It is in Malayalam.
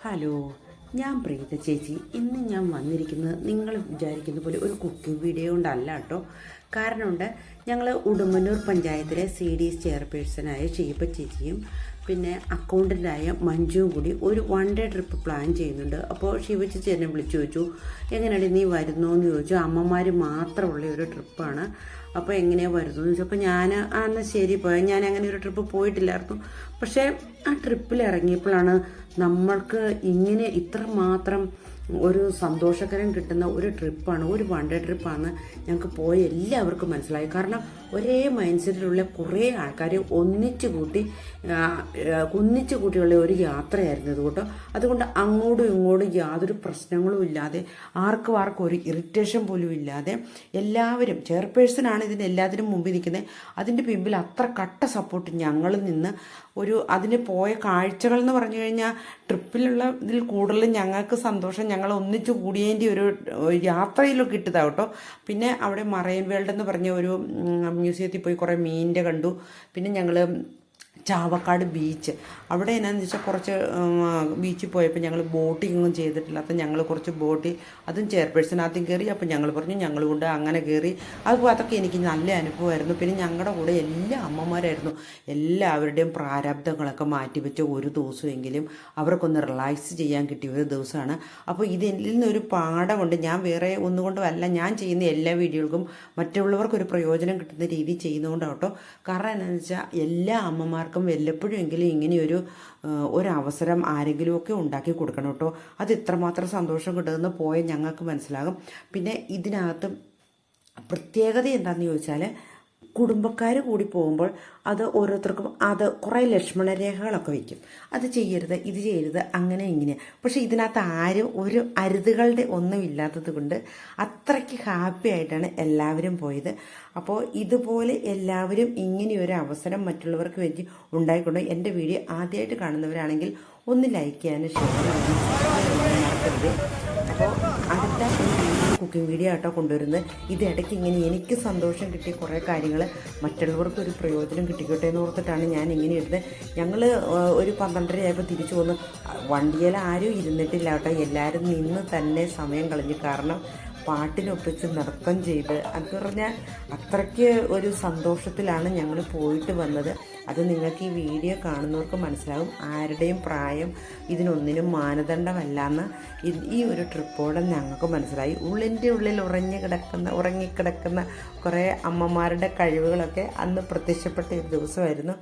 ഹലോ, ഞാൻ പ്രീത ചേച്ചി. ഇന്ന് ഞാൻ വന്നിരിക്കുന്നത് നിങ്ങൾ വിചാരിക്കുന്ന പോലെ ഒരു കുക്കിംഗ് വീഡിയോ കൊണ്ടല്ല കേട്ടോ. കാരണമുണ്ട്, ഞങ്ങൾ ഉടുമ്പന്നൂർ പഞ്ചായത്തിലെ CDS ചെയർപേഴ്സണായ ഷീബ ചേച്ചിയും പിന്നെ അക്കൗണ്ടൻ്റായ മഞ്ജുവും കൂടി ഒരു 1 ഡേ ട്രിപ്പ് പ്ലാൻ ചെയ്യുന്നുണ്ട്. അപ്പോൾ ഷീബ ചേച്ചി എന്നെ വിളിച്ചു ചോദിച്ചു, എങ്ങനെയാണ് നീ വരുന്നോ എന്ന് ചോദിച്ചു. അമ്മമാർ മാത്രമുള്ള ഒരു ട്രിപ്പാണ്, അപ്പോൾ എങ്ങനെയാണ് വരുന്നത് ചോദിച്ചപ്പോൾ ഞാൻ എന്നാൽ ശരി പോയാൽ, ഞാൻ അങ്ങനെ ഒരു ട്രിപ്പ് പോയിട്ടില്ലായിരുന്നു. പക്ഷേ ആ ട്രിപ്പിൽ ഇറങ്ങിയപ്പോഴാണ് നമ്മൾക്ക് ഇങ്ങനെ ഇത്രമാത്രം ഒരു സന്തോഷകരം കിട്ടുന്ന ഒരു ട്രിപ്പാണ്, ഒരു 1 ഡേ ട്രിപ്പാണ് ഞങ്ങൾക്ക് പോയ എല്ലാവർക്കും മനസ്സിലായി. കാരണം ഒരേ മൈൻഡ് സെറ്റിലുള്ള കുറേ ആൾക്കാർ ഒന്നിച്ചു കൂട്ടിയുള്ള ഒരു യാത്രയായിരുന്നു ഇത് കേട്ടോ. അതുകൊണ്ട് അങ്ങോട്ടും ഇങ്ങോട്ടും യാതൊരു പ്രശ്നങ്ങളും ഇല്ലാതെ, ആർക്കും ഒരു ഇറിറ്റേഷൻ പോലും ഇല്ലാതെ എല്ലാവരും, ചെയർപേഴ്സണാണ് ഇതിന് എല്ലാത്തിനും മുമ്പിൽ നിൽക്കുന്നത്, അതിൻ്റെ പിമ്പിൽ അത്ര കട്ട സപ്പോർട്ട് ഞങ്ങളിൽ നിന്ന് അതിന് പോയ കാഴ്ചകൾ എന്ന് പറഞ്ഞു കഴിഞ്ഞാൽ ട്രിപ്പിലുള്ള ഇതിൽ കൂടുതലും ഞങ്ങൾക്ക് സന്തോഷം ഞങ്ങൾ ഒന്നിച്ചു കൂടിയതിൻ്റെ ഒരു യാത്രയിലൊക്കെ ഇട്ടതാണ് കേട്ടോ. പിന്നെ അവിടെ മറൈൻ വേൾഡ് എന്ന് പറഞ്ഞ ഒരു മ്യൂസിയത്തിൽ പോയി കുറേ മീനിൻ്റെ കണ്ടു. പിന്നെ ഞങ്ങൾ ചാവക്കാട് ബീച്ച്, അവിടെ എന്നാന്ന് വെച്ചാൽ കുറച്ച് ബീച്ചിൽ പോയപ്പോൾ ഞങ്ങൾ ബോട്ടിംഗ് ഒന്നും ചെയ്തിട്ടില്ല. അപ്പം ഞങ്ങൾ കുറച്ച് അതും ചെയർപേഴ്സൺ ആദ്യം കയറി. അപ്പം ഞങ്ങൾ പറഞ്ഞു ഞങ്ങൾ കൊണ്ട് അങ്ങനെ കയറി. അതൊക്കെ എനിക്ക് നല്ല അനുഭവമായിരുന്നു. പിന്നെ ഞങ്ങളുടെ കൂടെ എല്ലാ അമ്മമാരായിരുന്നു. എല്ലാവരുടെയും പ്രാരാബ്ദങ്ങളൊക്കെ മാറ്റിവെച്ച ഒരു ദിവസമെങ്കിലും അവർക്കൊന്ന് റിലാക്സ് ചെയ്യാൻ കിട്ടിയ ഒരു ദിവസമാണ്. അപ്പോൾ ഇതിൽ നിന്നൊരു പാഠമുണ്ട്. ഞാൻ വേറെ ഒന്നുകൊണ്ടുമല്ല, ഞാൻ ചെയ്യുന്ന എല്ലാ വീഡിയോകൾക്കും മറ്റുള്ളവർക്കൊരു പ്രയോജനം കിട്ടുന്ന രീതി ചെയ്യുന്നതുകൊണ്ടാട്ടോ. കാരണം എന്താണെന്ന് വെച്ചാൽ എല്ലാ അമ്മമാർക്കും വല്ലപ്പോഴും എങ്കിലും ഇങ്ങനെയൊരു അവസരം ആരെങ്കിലുമൊക്കെ ഉണ്ടാക്കി കൊടുക്കണം കേട്ടോ. അത് ഇത്രമാത്രം സന്തോഷം കിട്ടുമെന്ന് പോയ ഞങ്ങൾക്ക് മനസ്സിലാകും. പിന്നെ ഇതിനകത്ത് പ്രത്യേകത എന്താണെന്ന് ചോദിച്ചാൽ, കുടുംബക്കാർ കൂടി പോകുമ്പോൾ അത് ഓരോരുത്തർക്കും കുറേ ലക്ഷ്മണരേഖകളൊക്കെ വയ്ക്കും. അത് ചെയ്യരുത്, ഇത് ചെയ്യരുത്, അങ്ങനെ ഇങ്ങനെ. പക്ഷെ ഇതിനകത്ത് ആരും ഒരു അരുതുകളുടെ ഒന്നും ഇല്ലാത്തത് കൊണ്ട് അത്രയ്ക്ക് ഹാപ്പി ആയിട്ടാണ് എല്ലാവരും പോയത്. അപ്പോൾ ഇതുപോലെ എല്ലാവരും ഇങ്ങനെയൊരു അവസരം മറ്റുള്ളവർക്ക് വേണ്ടി ഉണ്ടായിക്കൊണ്ട് എൻ്റെ വീഡിയോ ആദ്യമായിട്ട് കാണുന്നവരാണെങ്കിൽ ഒന്ന് ലൈക്ക് ചെയ്യാനും ഷെയർ ചെയ്യാനും മറക്കരുത്. അപ്പോൾ അടുത്ത കുക്കിംഗ് വീഡിയോ ആട്ടോ കൊണ്ടുവരുന്നത്. ഇതിടയ്ക്ക് ഇങ്ങനെ എനിക്ക് സന്തോഷം കിട്ടിയ കുറേ കാര്യങ്ങൾ മറ്റുള്ളവർക്ക് ഒരു പ്രയോജനം കിട്ടിക്കോട്ടെ എന്ന് ഓർത്തിട്ടാണ് ഞാൻ ഇങ്ങനെ ഇടുന്നത്. ഞങ്ങൾ ഒരു 12:30 ആയപ്പോൾ തിരിച്ചു പോന്നു. വണ്ടിയിൽ ആരും ഇരുന്നിട്ടില്ല കേട്ടോ, എല്ലാവരും നിന്ന് തന്നെ സമയം കളഞ്ഞു. കാരണം പാട്ടിനൊപ്പിച്ച് നൃത്തം ചെയ്ത്, അത് പറഞ്ഞാൽ അത്രയ്ക്ക് ഒരു സന്തോഷത്തിലാണ് ഞങ്ങൾ പോയിട്ട് വന്നത്. അത് നിങ്ങൾക്ക് ഈ വീഡിയോ കാണുന്നവർക്ക് മനസ്സിലാകും. ആരുടെയും പ്രായം ഇതിനൊന്നിനും മാനദണ്ഡമല്ലെന്ന് ഈ ഒരു ട്രിപ്പോടെ ഞങ്ങൾക്ക് മനസ്സിലായി. ഉള്ളിൻ്റെ ഉള്ളിൽ ഉറങ്ങിക്കിടക്കുന്ന കുറേ അമ്മമാരുടെ കഴിവുകളൊക്കെ അന്ന് പ്രത്യക്ഷപ്പെട്ട ഒരു ദിവസമായിരുന്നു.